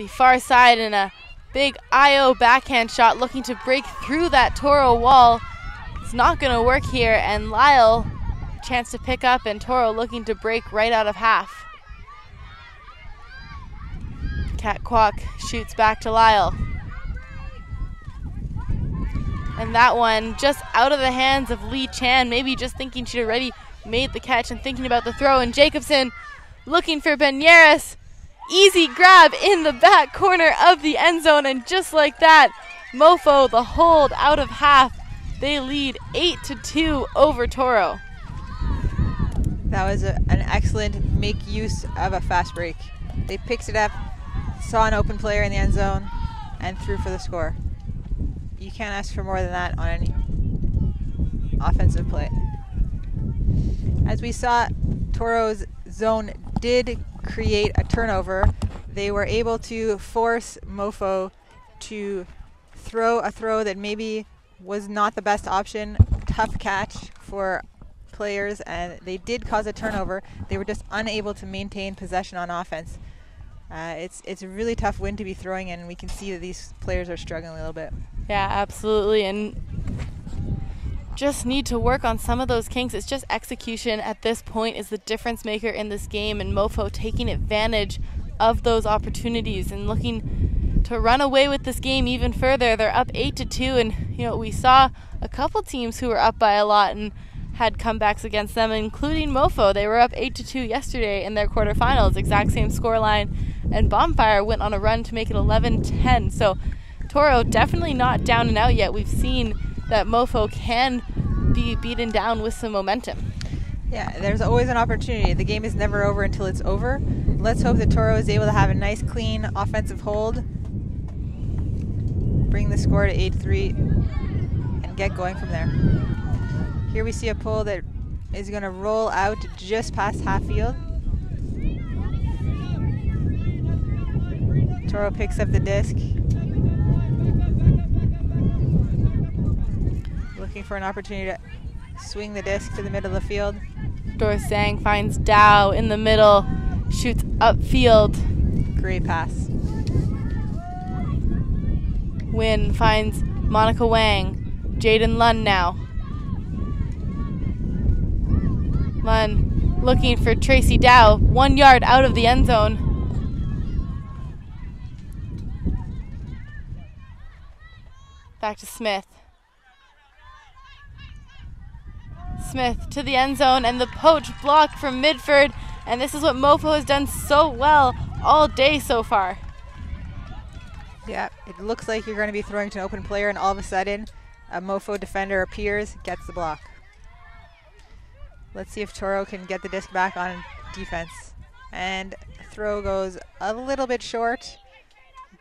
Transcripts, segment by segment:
the far side and a big IO backhand shot looking to break through that Toro wall. It's not going to work here, and Lyle, chance to pick up, and Toro looking to break right out of half. Cat Kwok shoots back to Lyle. And that one just out of the hands of Lee Chan, maybe just thinking she'd already made the catch and thinking about the throw, and Jacobson looking for Benares. Easy grab in the back corner of the end zone, and just like that, MOFO, the hold out of half. They lead 8-2 over Toro. That was an excellent make use of a fast break. They picked it up, saw an open player in the end zone, and threw for the score. You can't ask for more than that on any offensive play. As we saw, Toro's zone did create a turnover. They were able to force MOFO to throw a throw that maybe was not the best option. Tough catch for players, and they did cause a turnover. They were just unable to maintain possession on offense. It's a really tough win to be throwing in, and we can see that these players are struggling a little bit. Yeah, absolutely, and just need to work on some of those kinks. It's just execution at this point is the difference maker in this game, and MOFO taking advantage of those opportunities and looking to run away with this game even further. They're up 8-2, and we saw a couple teams who were up by a lot and had comebacks against them, including MOFO. They were up 8-2 yesterday in their quarterfinals, exact same scoreline, and Bonfire went on a run to make it 11-10. So Toro definitely not down and out yet. We've seen that MOFO can be beaten down with some momentum. Yeah, there's always an opportunity. The game is never over until it's over. Let's hope that Toro is able to have a nice, clean offensive hold, bring the score to 8-3, and get going from there. Here we see a pull that is going to roll out just past half field. Toro picks up the disc. Looking for an opportunity to swing the disc to the middle of the field. Dorsang finds Dow in the middle, shoots upfield. Great pass. Wynn finds Monica Wang. Jaden Lund now. Lund looking for Tracy Dow, 1 yard out of the end zone. Back to Smith. Smith to the end zone, and the poach block from Midford, and this is what MOFO has done so well all day so far. Yeah, it looks like you're going to be throwing to an open player, and all of a sudden a MOFO defender appears, gets the block. Let's see if Toro can get the disc back on defense. And throw goes a little bit short.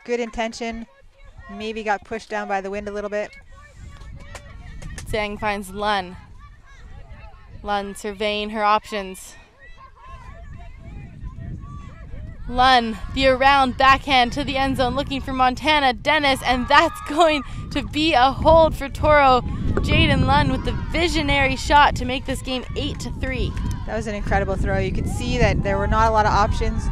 Good intention. Maybe got pushed down by the wind a little bit. Zhang finds Lun. Lun surveying her options. Lun, the around backhand to the end zone, looking for Montana Dennis, and that's going to be a hold for Toro. Jaden Lund with the visionary shot to make this game 8-3. That was an incredible throw. You could see that there were not a lot of options.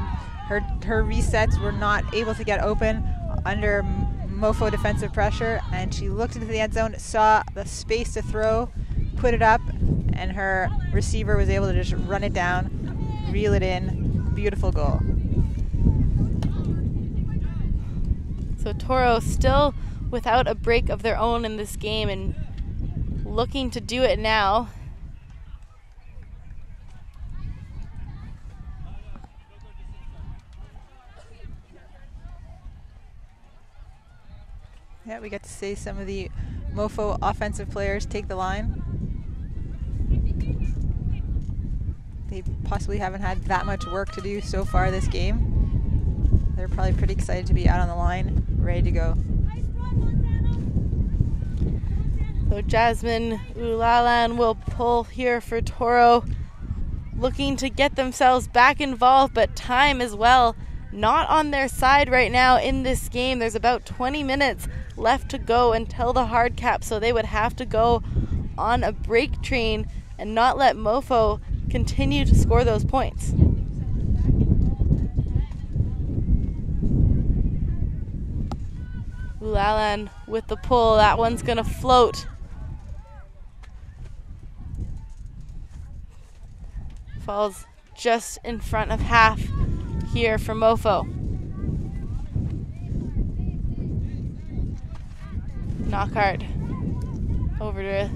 Her resets were not able to get open under MOFO defensive pressure, and she looked into the end zone, saw the space to throw, put it up, and her receiver was able to just run it down, reel it in. Beautiful goal. So Toro still without a break of their own in this game and looking to do it now. Yeah, we get to see some of the MOFO offensive players take the line. They possibly haven't had that much work to do so far this game. They're probably pretty excited to be out on the line, ready to go. So Jasmine Ulalan will pull here for Toro, looking to get themselves back involved, but time as well not on their side right now in this game. There's about 20 minutes left to go until the hard cap, so they would have to go on a break train and not let MOFO continue to score those points. Ulalan with the pull. That one's gonna float. Falls just in front of half here for MOFO. Knockhart over to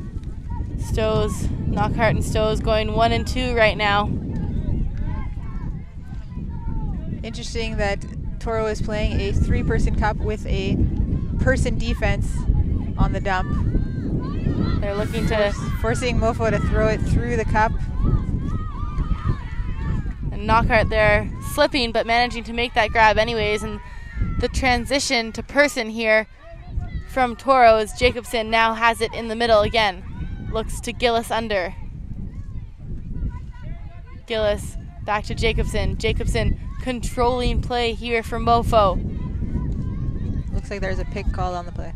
Stows. Knockhart and Stows going 1 and 2 right now. Interesting that Toro is playing a 3-person cup with a person defense on the dump. They're looking to forcing MOFO to throw it through the cup. And Knockhart there slipping but managing to make that grab anyways. And the transition to person here from Toro as Jacobson now has it in the middle again. Looks to Gillis under. Gillis back to Jacobson. Jacobson controlling play here for MOFO. Looks like there's a pick called on the play.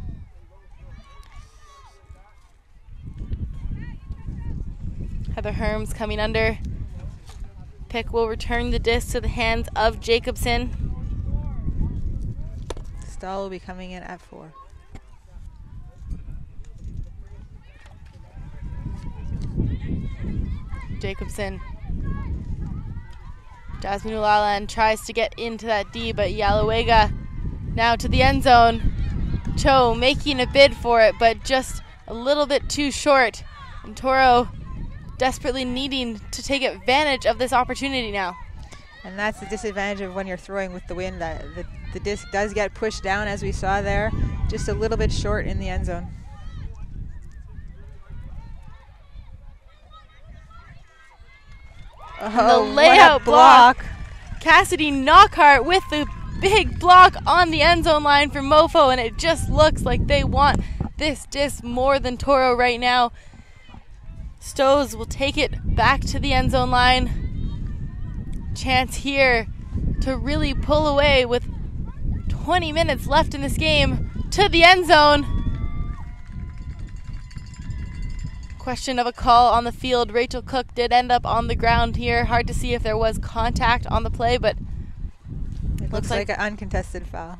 Heather Herms coming under. Pick will return the disc to the hands of Jacobson. Stahl will be coming in at 4. Jacobson. Jasmine Ulalan tries to get into that D, but Yalawega now to the end zone. Cho making a bid for it, but just a little bit too short. And Toro desperately needing to take advantage of this opportunity now. And that's the disadvantage of when you're throwing with the wind. That the disc does get pushed down, as we saw there, just a little bit short in the end zone. Oh, the layout block. Cassidy Knockhart with the big block on the end zone line for MOFO, and it just looks like they want this disc more than Toro right now. Stows will take it back to the end zone line. Chance here to really pull away with 20 minutes left in this game to the end zone. Question of a call on the field. Rachel Cook did end up on the ground here. Hard to see if there was contact on the play, but it looks like an uncontested foul.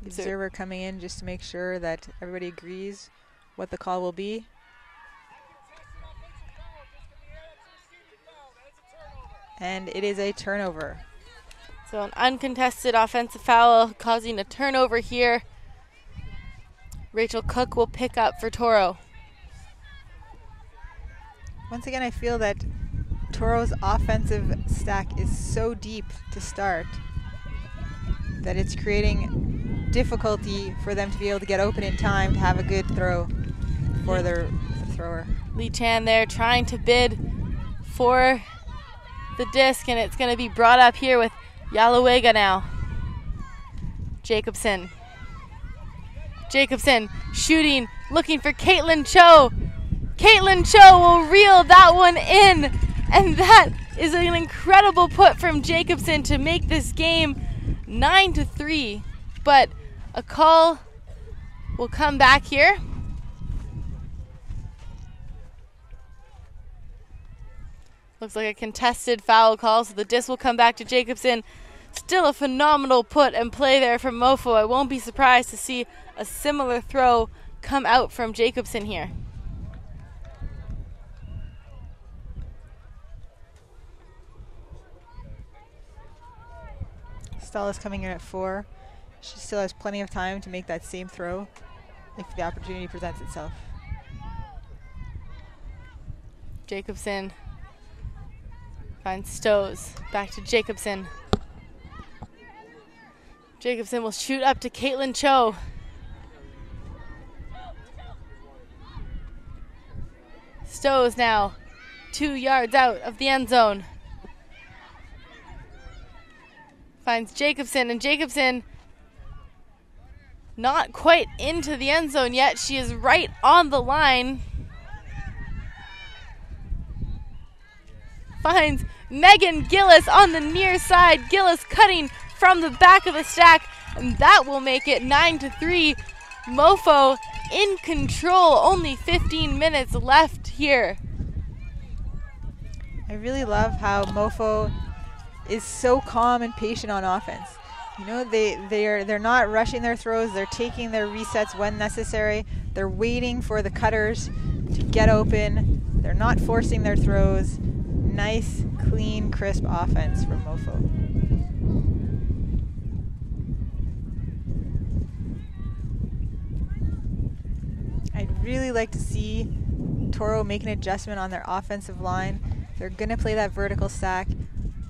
The observer coming in just to make sure that everybody agrees what the call will be. And it is a turnover. So an uncontested offensive foul causing a turnover here. Rachel Cook will pick up for Toro. Once again, I feel that Toro's offensive stack is so deep to start that it's creating difficulty for them to be able to get open in time to have a good throw for the thrower. Lee Chan there trying to bid for the disc, and it's going to be brought up here with Yalawega now. Jacobson shooting, looking for Caitlin Cho. Caitlin Cho will reel that one in, and that is an incredible put from Jacobson to make this game 9-3. But a call will come back here. Looks like a contested foul call, so the disc will come back to Jacobson. Still a phenomenal put and play there from MOFO. I won't be surprised to see a similar throw come out from Jacobson here. Stahl is coming in at 4. She still has plenty of time to make that same throw if the opportunity presents itself. Jacobson finds Stows. Back to Jacobson. Jacobson will shoot up to Caitlin Cho. Stows now 2 yards out of the end zone. Finds Jacobson, and Jacobson not quite into the end zone yet. She is right on the line. Finds Megan Gillis on the near side. Gillis cutting from the back of the stack, and that will make it 9-3. MOFO in control. Only 15 minutes left here I really love how MOFO is so calm and patient on offense. You know, they're not rushing their throws. They're taking their resets when necessary. They're waiting for the cutters to get open. They're not forcing their throws. Nice, clean, crisp offense from MOFO. I'd really like to see TORO make an adjustment on their offensive line. They're going to play that vertical stack.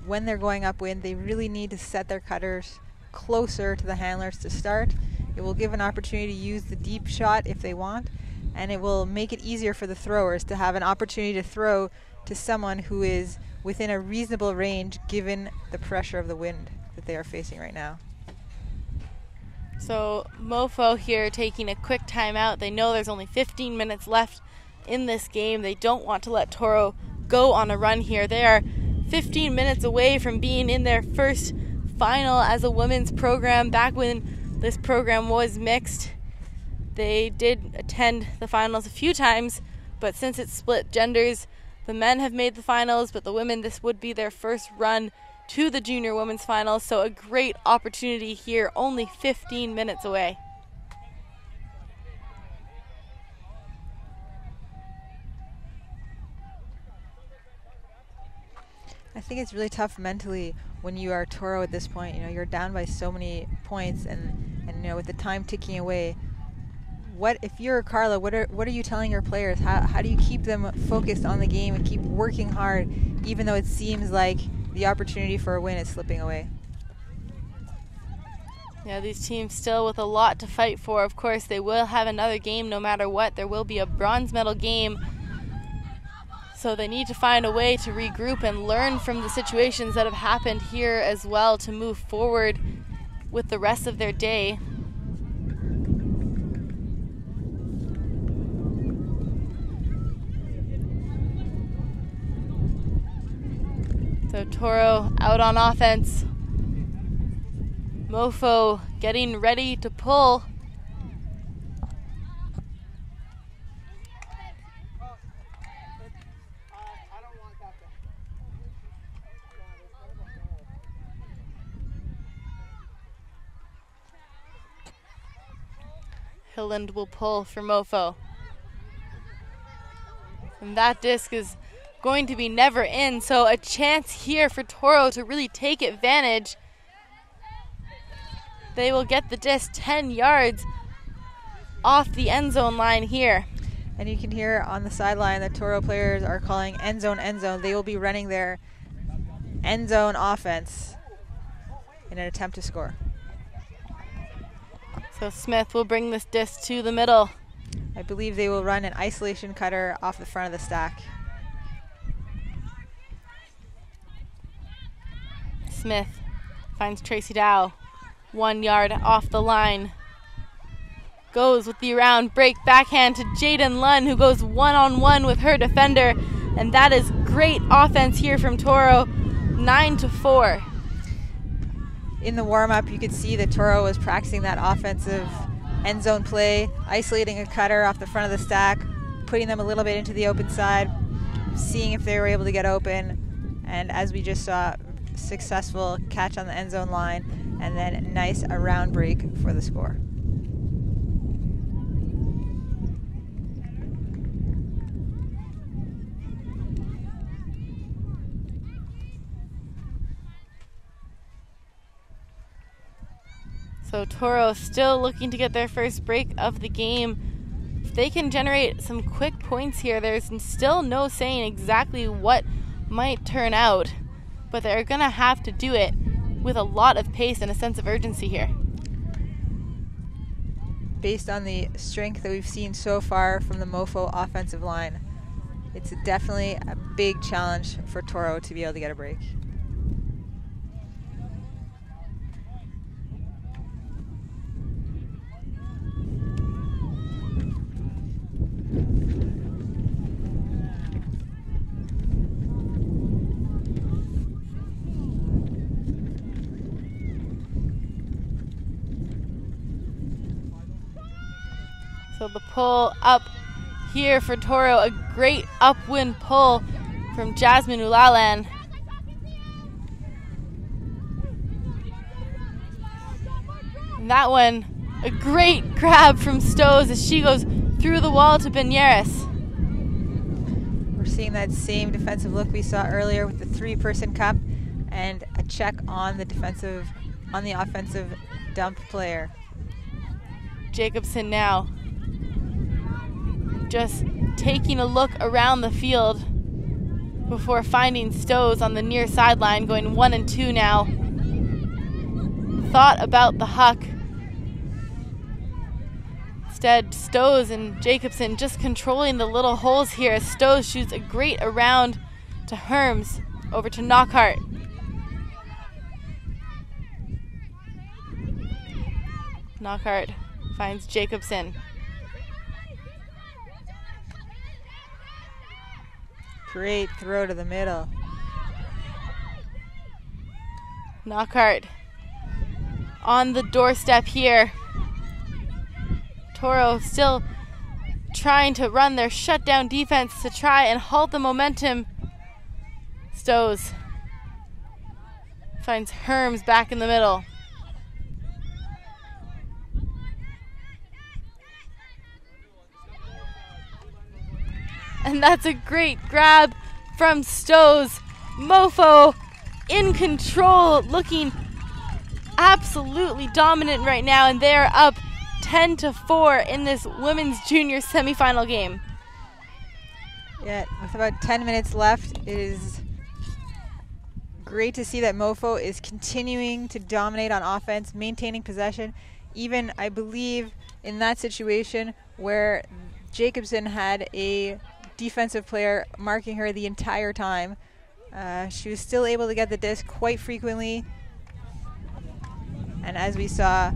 When they're going upwind, they really need to set their cutters closer to the handlers to start. It will give an opportunity to use the deep shot if they want, and it will make it easier for the throwers to have an opportunity to throw to someone who is within a reasonable range given the pressure of the wind that they are facing right now. So MOFO here taking a quick timeout. They know there's only 15 minutes left in this game. They don't want to let TORO go on a run here. They are 15 minutes away from being in their first final as a women's program. Back when this program was mixed, they did attend the finals a few times, but since it's split genders, the men have made the finals, but the women, this would be their first run to the junior women's finals. So a great opportunity here, only 15 minutes away. I think it's really tough mentally when you are TORO at this point. You know, you're down by so many points, and you know, with the time ticking away. What if you're Carla? What are you telling your players? How do you keep them focused on the game and keep working hard, even though it seems like the opportunity for a win is slipping away? Yeah, these teams still with a lot to fight for. Of course, they will have another game no matter what. There will be a bronze medal game. So they need to find a way to regroup and learn from the situations that have happened here as well to move forward with the rest of their day. So TORO out on offense. MOFO getting ready to pull. Hilland will pull for MOFO. And that disc is going to be never in, so a chance here for TORO to really take advantage. They will get the disc 10 yards off the end zone line here. And you can hear on the sideline that TORO players are calling end zone, end zone. They will be running their end zone offense in an attempt to score. So Smith will bring this disc to the middle. I believe they will run an isolation cutter off the front of the stack. Smith finds Tracy Dow 1 yard off the line. Goes with the around break backhand to Jaden Lunn, who goes one-on-one with her defender. And that is great offense here from TORO, 9-4. In the warm-up, you could see that TORO was practicing that offensive end zone play, isolating a cutter off the front of the stack, putting them a little bit into the open side, seeing if they were able to get open. And as we just saw, successful catch on the end zone line, and then a nice around break for the score. So TORO still looking to get their first break of the game. If they can generate some quick points here, there's still no saying exactly what might turn out, but they're going to have to do it with a lot of pace and a sense of urgency here. Based on the strength that we've seen so far from the MOFO offensive line, it's definitely a big challenge for TORO to be able to get a break. So the pull up here for TORO, a great upwind pull from Jasmine Ulalan. And that one, a great grab from Stows as she goes through the wall to Benares. We're seeing that same defensive look we saw earlier with the three-person cup and a check on the offensive dump player. Jacobson now just taking a look around the field before finding Stows on the near sideline, going 1 and 2 now. Thought about the huck. Instead, Stows and Jacobson just controlling the little holes here as Stows shoots a great around to Herms, over to Knockhart. Knockhart finds Jacobson. Great throw to the middle. Knockhart on the doorstep here. Toro still trying to run their shutdown defense to try and halt the momentum. Stows finds Herms back in the middle. And that's a great grab from Stows. MOFO in control, looking absolutely dominant right now, and they're up 10-4 in this women's junior semifinal game. Yeah, with about 10 minutes left, it is great to see that MOFO is continuing to dominate on offense, maintaining possession. Even, I believe, in that situation where Jacobson had a defensive player marking her the entire time, she was still able to get the disc quite frequently. And as we saw,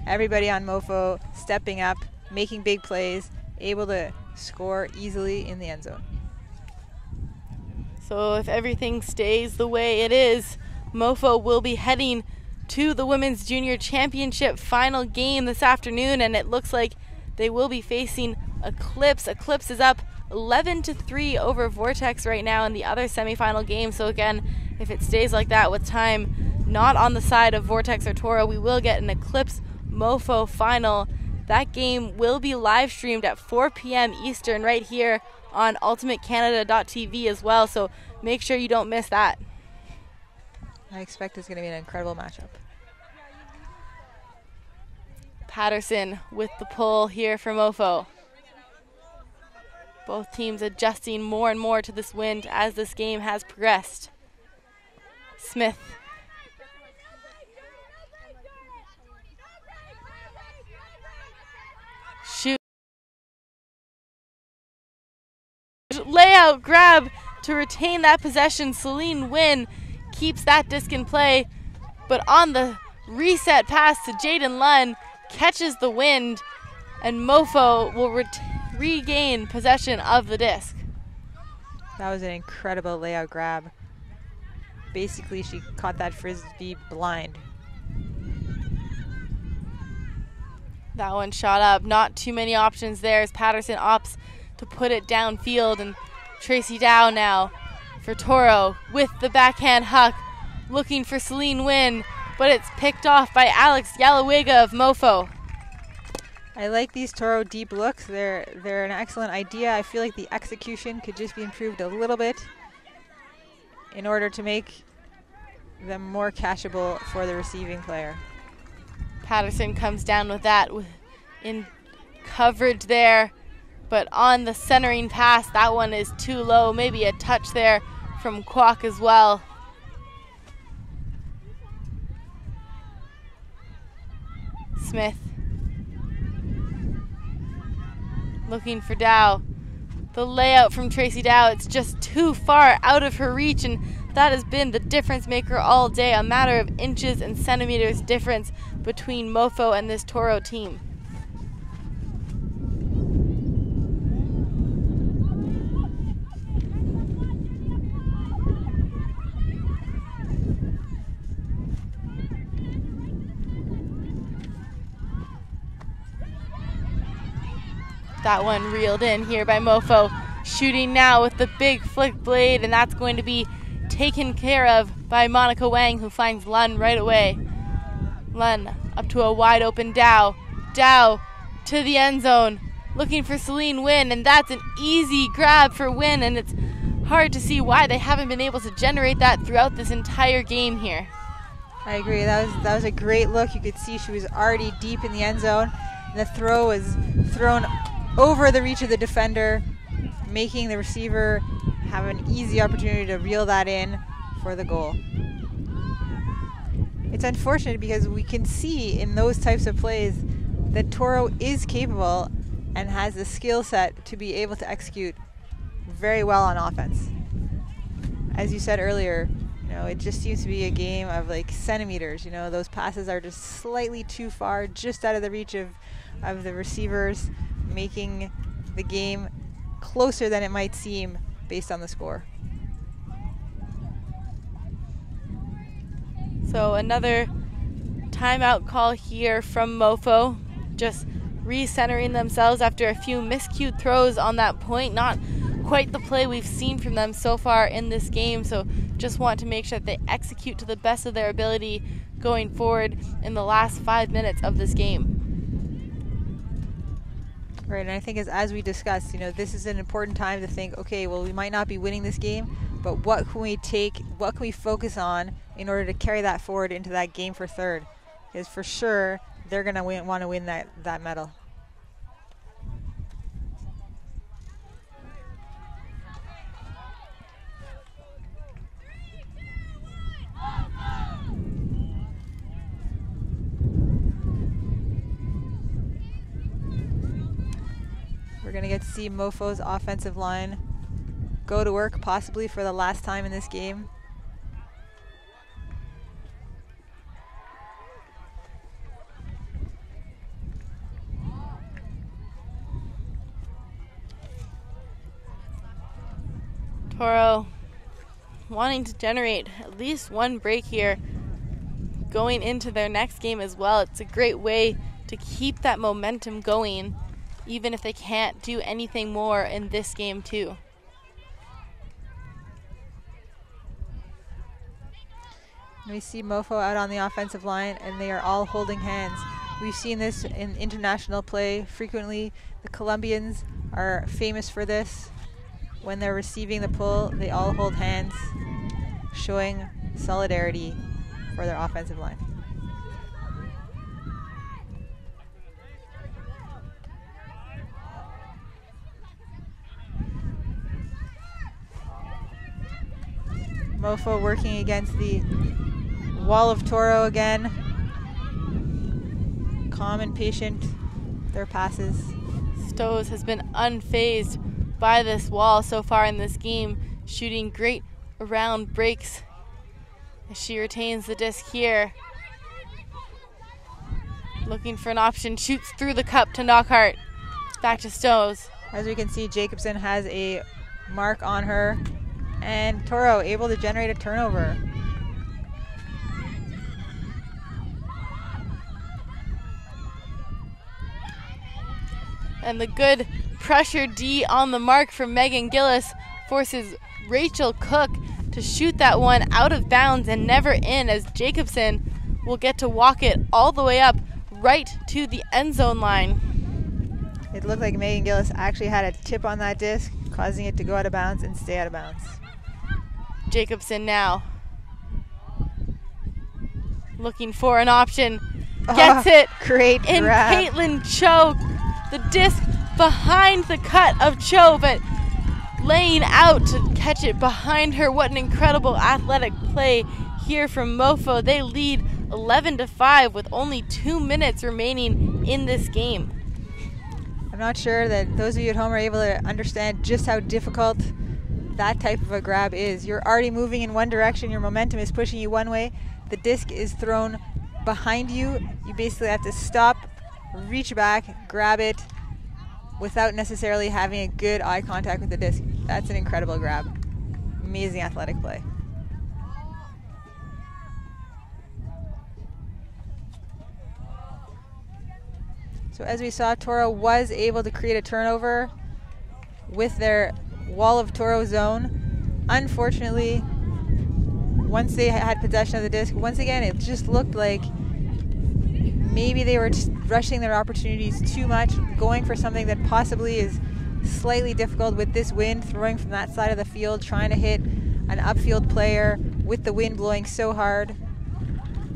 everybody on MOFO stepping up, making big plays, able to score easily in the end zone. So if everything stays the way it is, MOFO will be heading to the Women's Junior Championship final game this afternoon, and it looks like they will be facing Eclipse. Eclipse is up 11-3 over Vortex right now in the other semifinal game. So again, if it stays like that with time not on the side of Vortex or Toro, we will get an Eclipse MOFO final. That game will be live streamed at 4 p.m. Eastern right here on ultimatecanada.tv as well, so make sure you don't miss that. I expect it's going to be an incredible matchup. Patterson with the pull here for MOFO. Both teams adjusting more and more to this wind as this game has progressed. Smith. Shoot. Layout grab to retain that possession. Celine Wynn keeps that disc in play, but on the reset pass to Jaden Lunn, catches the wind, and MOFO will regain possession of the disc. That was an incredible layout grab. Basically, she caught that frisbee blind. That one shot up. Not too many options there as Patterson opts to put it downfield, and Tracy Dow now for Toro with the backhand huck, looking for Celine Wynn, but it's picked off by Alex Yalawiga of MOFO. I like these Toro deep looks. They're an excellent idea. I feel like the execution could just be improved a little bit in order to make them more catchable for the receiving player. Patterson comes down with that in coverage there, but on the centering pass, that one is too low. Maybe a touch there from Kwok as well. Smith looking for Dow. The layout from Tracy Dow, it's just too far out of her reach, and that has been the difference maker all day. A matter of inches and centimeters difference between MOFO and this Toro team. That one reeled in here by MOFO. shooting now with the big flick blade, and that's going to be taken care of by Monica Wang, who finds Lun right away. Lun up to a wide open Dow. Dow to the end zone, looking for Celine Nguyen, and that's an easy grab for Nguyen, and it's hard to see why they haven't been able to generate that throughout this entire game here. I agree. That was a great look. You could see she was already deep in the end zone. And the throw was thrown over the reach of the defender, making the receiver have an easy opportunity to reel that in for the goal. It's unfortunate because we can see in those types of plays that Toro is capable and has the skill set to be able to execute very well on offense. As you said earlier, it just seems to be a game of like centimeters. Those passes are just slightly too far, just out of the reach of the receivers, making the game closer than it might seem based on the score. So another timeout call here from MOFO, just recentering themselves after a few miscued throws on that point. Not quite the play we've seen from them so far in this game, so just want to make sure that they execute to the best of their ability going forward in the last 5 minutes of this game. Right, and I think as we discussed, this is an important time to think, okay, well, we might not be winning this game, but what can we focus on in order to carry that forward into that game for third? Because for sure, they're going to want to win that medal. We're going to get to see MOFO's offensive line go to work, possibly for the last time in this game. Toro wanting to generate at least one break here going into their next game as well. It's a great way to keep that momentum going, even if they can't do anything more in this game too. We see MOFO out on the offensive line, and they are all holding hands. We've seen this in international play frequently. The Colombians are famous for this. When they're receiving the pull, they all hold hands, showing solidarity for their offensive line. MOFO working against the wall of Toro again. Calm and patient, their passes. Stows has been unfazed by this wall so far in this game, shooting great around breaks as she retains the disc here. Looking for an option, shoots through the cup to Knockhart. Back to Stows. As we can see, Jacobson has a mark on her, and Toro able to generate a turnover. And the good pressure D on the mark from Megan Gillis forces Rachel Cook to shoot that one out of bounds and never in, as Jacobson will get to walk it all the way up right to the end zone line. It looked like Megan Gillis actually had a tip on that disc, causing it to go out of bounds and stay out of bounds. Jacobson now looking for an option, gets it great in grab. Caitlin Cho. The disc behind the cut of Cho, but laying out to catch it behind her. What an incredible athletic play here from MOFO. They lead 11-5 with only 2 minutes remaining in this game. I'm not sure that those of you at home are able to understand just how difficult that type of a grab is. You're already moving in one direction, your momentum is pushing you one way, the disc is thrown behind you. You basically have to stop, reach back, grab it without necessarily having a good eye contact with the disc. That's an incredible grab. Amazing athletic play. So as we saw, Toro was able to create a turnover with their wall of Toro zone. Unfortunately, once they had possession of the disc, once again, it just looked like maybe they were just rushing their opportunities too much, going for something that possibly is slightly difficult with this wind, throwing from that side of the field, trying to hit an upfield player with the wind blowing so hard.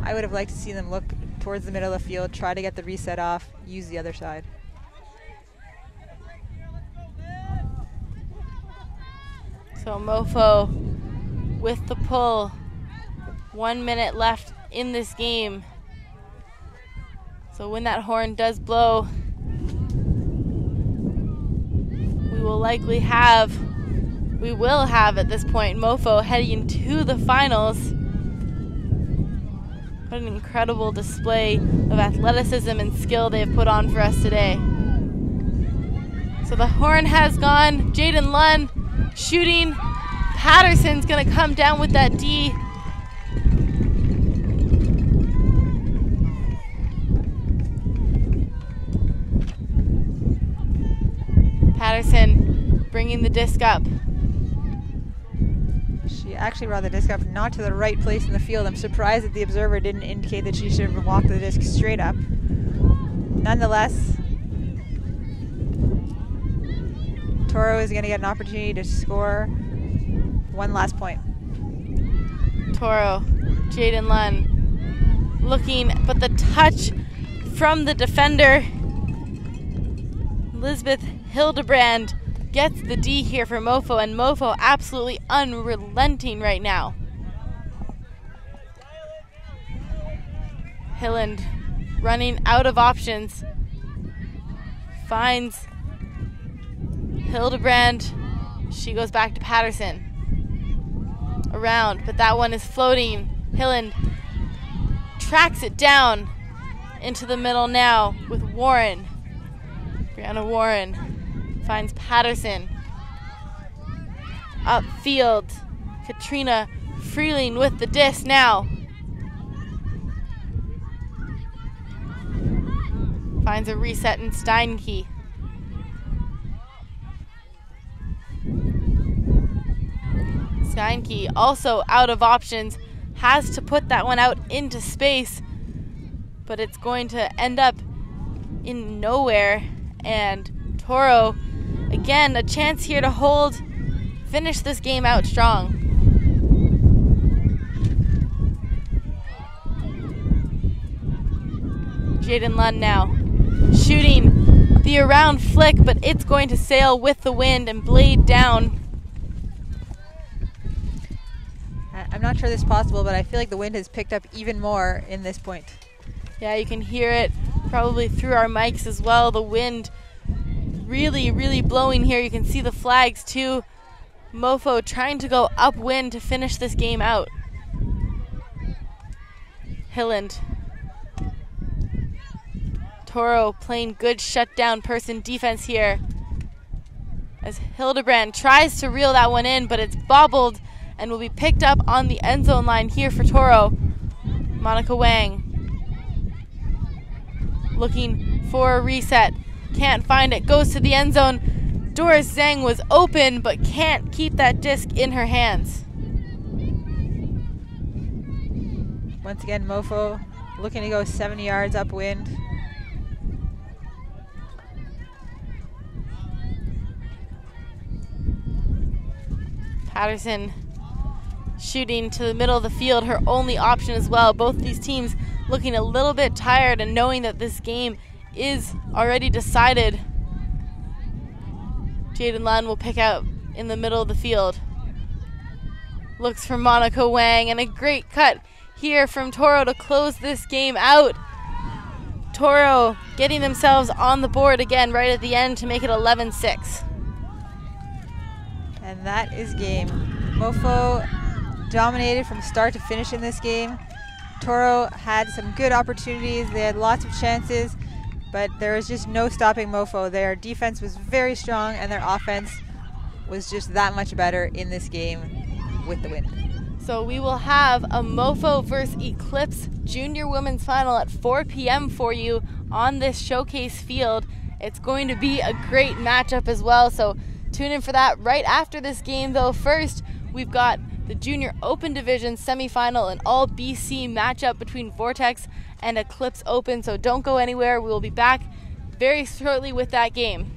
I would have liked to see them look towards the middle of the field, try to get the reset off, use the other side. So MOFO with the pull. 1 minute left in this game. So when that horn does blow, we will have at this point MOFO heading to the finals. What an incredible display of athleticism and skill they have put on for us today. So the horn has gone. Jaden Lunn shooting. Patterson's gonna come down with that D. Patterson bringing the disc up. She actually brought the disc up not to the right place in the field. I'm surprised that the observer didn't indicate that she should have walked the disc straight up. Nonetheless, Toro is going to get an opportunity to score one last point. Toro, Jaden Lunn looking, but the touch from the defender. Elizabeth Hildebrand gets the D here for MOFO, and MOFO absolutely unrelenting right now. Hilland running out of options. Finds Hildebrand. She goes back to Patterson. Around, but that one is floating. Hilland tracks it down into the middle now with Warren. Brianna Warren finds Patterson. Upfield, Katrina Freeling with the disc now. Finds a reset in Steinke. Steinke also out of options, has to put that one out into space, but it's going to end up in nowhere. And Toro, again, a chance here to finish this game out strong. Jaden Lunn now shooting the around flick, but it's going to sail with the wind and blade down. I'm not sure this is possible, but I feel like the wind has picked up even more in this point. Yeah, you can hear it probably through our mics as well. The wind really, really blowing here. You can see the flags too. MOFO trying to go upwind to finish this game out. Hilland. Toro playing good shutdown person defense here. As Hildebrand tries to reel that one in, but it's bobbled and will be picked up on the end zone line here for Toro. Monica Wang looking for a reset. Can't find it. Goes to the end zone. Doris Zhang was open but can't keep that disc in her hands. Once again, MOFO looking to go 70 yards upwind. Patterson shooting to the middle of the field, her only option as well. Both these teams looking a little bit tired and knowing that this game is already decided. Jaden Lunn will pick out in the middle of the field. Looks for Monica Wang, and a great cut here from Toro to close this game out. Toro getting themselves on the board again right at the end to make it 11-6. And that is game. MOFO dominated from start to finish in this game. Toro had some good opportunities. They had lots of chances, but there was just no stopping MOFO. Their defense was very strong, and their offense was just that much better in this game with the win. So we will have a MOFO versus Eclipse Junior Women's Final at 4 p.m. for you on this showcase field. It's going to be a great matchup as well, so Tune in for that right after this game, though. First, we've got the Junior Open Division semifinal, an all BC matchup between Vortex and Eclipse Open, so don't go anywhere. We will be back very shortly with that game.